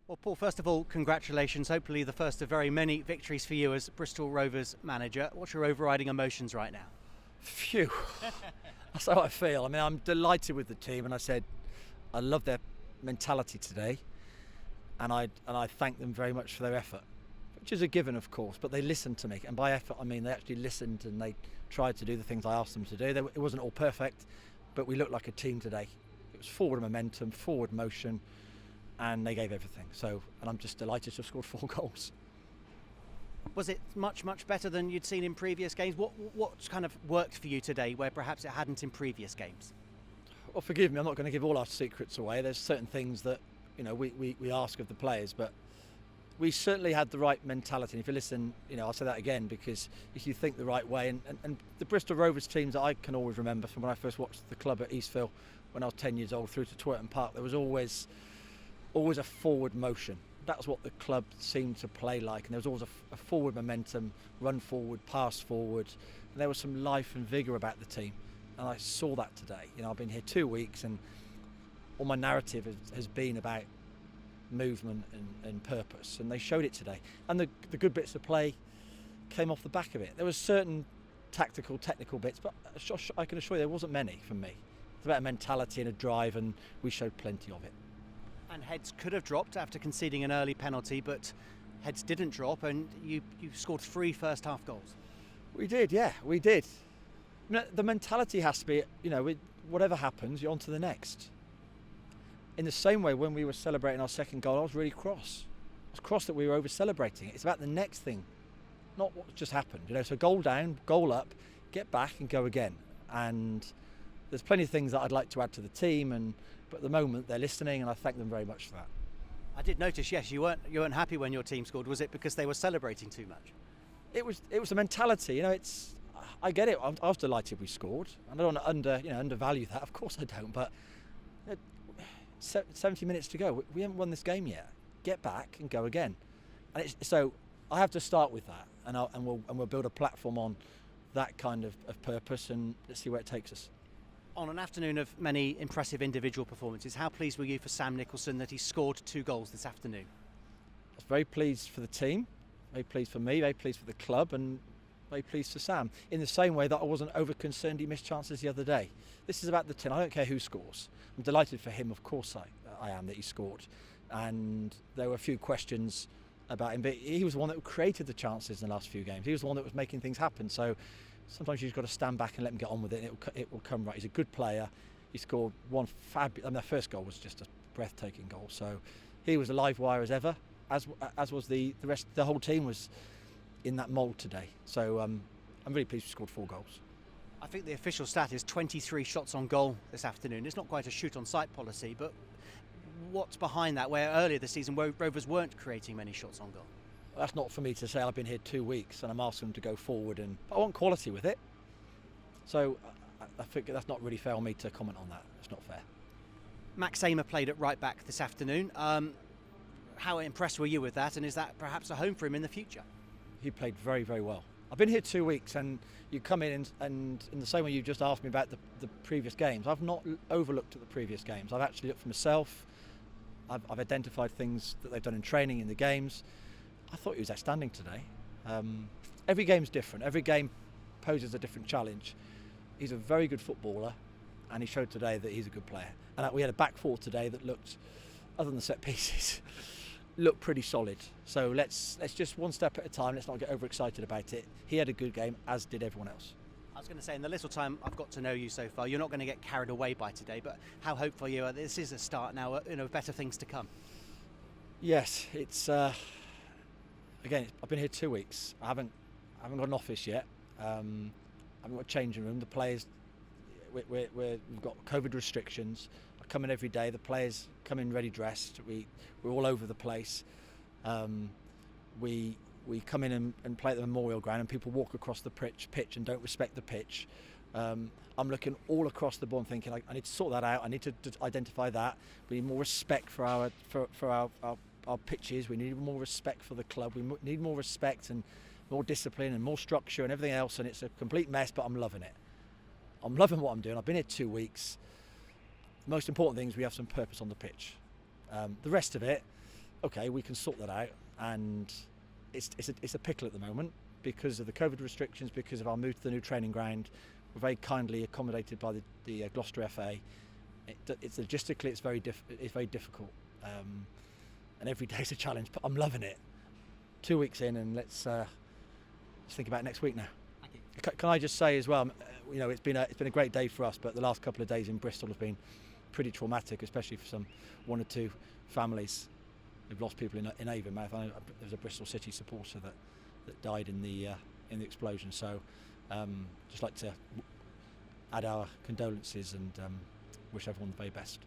Well, Paul, first of all, congratulations. Hopefully the first of very many victories for you as Bristol Rovers manager. What's your overriding emotions right now? Phew, that's how I feel. I mean, I'm delighted with the team, and I said I love their mentality today, and I thank them very much for their effort, which is a given, of course, but they listened to me, and by effort I mean they actually listened and they tried to do the things I asked them to do. It wasn't all perfect, but we looked like a team today. It was forward momentum, forward motion, and they gave everything. And I'm just delighted to have scored 4 goals. Was it much better than you'd seen in previous games? What kind of worked for you today where perhaps it hadn't in previous games? Well, forgive me, I'm not going to give all our secrets away. There's certain things that we ask of the players, but we certainly had the right mentality. And if you listen, I'll say that again, because if you think the right way, and the Bristol Rovers teams that I can always remember from when I first watched the club at Eastville when I was 10 years old through to Twerton Park, there was always a forward motion. That's what the club seemed to play like, and there was always a forward momentum, run forward, pass forward, and there was some life and vigour about the team, and I saw that today. I've been here 2 weeks, and all my narrative has been about movement and purpose, and they showed it today, and the good bits of play came off the back of it. There was certain technical bits, but I can assure you there wasn't many from me. It's about a mentality and a drive, and we showed plenty of it. And heads could have dropped after conceding an early penalty, but heads didn't drop, and you scored 3 first half goals. We did, yeah, we did. The mentality has to be, whatever happens, you're on to the next. In the same way, when we were celebrating our second goal, I was really cross. I was cross that we were over-celebrating it. It's about the next thing, not what just happened. So goal down, goal up, get back and go again. And there's plenty of things that I'd like to add to the team, but at the moment they're listening, and I thank them very much for that. I did notice, yes, you weren't happy when your team scored. Was it because they were celebrating too much? It was the mentality. I get it. I was delighted we scored, and I don't want to undervalue that. Of course I don't. But 70 minutes to go. We haven't won this game yet. Get back and go again. And so I have to start with that, and we'll build a platform on that kind of purpose, and let's see where it takes us. On an afternoon of many impressive individual performances, how pleased were you for Sam Nicholson that he scored 2 goals this afternoon? I was very pleased for the team, very pleased for me, very pleased for the club, and very pleased for Sam. In the same way that I wasn't over concerned he missed chances the other day. This is about the team. I don't care who scores. I'm delighted for him, of course I am, that he scored. And there were a few questions about him, but he was the one that created the chances in the last few games. He was the one that was making things happen. So sometimes you've got to stand back and let him get on with it, and it will come right. He's a good player. He scored one fabulous. Their first goal was just a breathtaking goal. So he was a live wire as ever, as was the rest. The whole team was in that mould today. So I'm really pleased we scored 4 goals. I think the official stat is 23 shots on goal this afternoon. It's not quite a shoot on sight policy, but what's behind that? Where earlier this season Rovers weren't creating many shots on goal. That's not for me to say. I've been here 2 weeks and I'm asking them to go forward, and I want quality with it. So I think that's not really fair on me to comment on that. It's not fair. Max Amer played at right back this afternoon. How impressed were you with that, and is that perhaps a home for him in the future? He played very, very well. I've been here 2 weeks, and you come in and in the same way you just asked me about the previous games, I've not overlooked at the previous games. I've actually looked for myself. I've identified things that they've done in training, in the games. I thought he was outstanding today. Every game's different. Every game poses a different challenge. He's a very good footballer, and he showed today that he's a good player. And we had a back four today that looked, other than the set pieces, looked pretty solid. So let's just one step at a time. Let's not get overexcited about it. He had a good game, as did everyone else. I was going to say, in the little time I've got to know you so far, you're not going to get carried away by today, but how hopeful you are? This is a start now, better things to come. Yes, it's again, I've been here 2 weeks. I haven't got an office yet. I haven't got a changing room. The players, we've got COVID restrictions. I come in every day. The players come in ready dressed. We're all over the place. We come in and play at the Memorial Ground, and people walk across the pitch and don't respect the pitch. I'm looking all across the board and thinking, I need to sort that out. I need to identify that. We need more respect for our pitches. We need more respect for the club. We need more respect and more discipline and more structure and everything else. And it's a complete mess, but I'm loving it. I'm loving what I'm doing. I've been here 2 weeks. The most important thing is we have some purpose on the pitch. The rest of it, okay, we can sort that out, and it's a pickle at the moment because of the COVID restrictions, because of our move to the new training ground. We're very kindly accommodated by the Gloucester FA. It's logistically, it's very difficult, and every day is a challenge. But I'm loving it. 2 weeks in, and let's think about next week now. Thank you. Can I just say as well, it's been a great day for us, but the last couple of days in Bristol have been pretty traumatic, especially for some one or two families who've lost people in Avonmouth. There was a Bristol City supporter that died in the explosion. So just like to add our condolences and wish everyone the very best.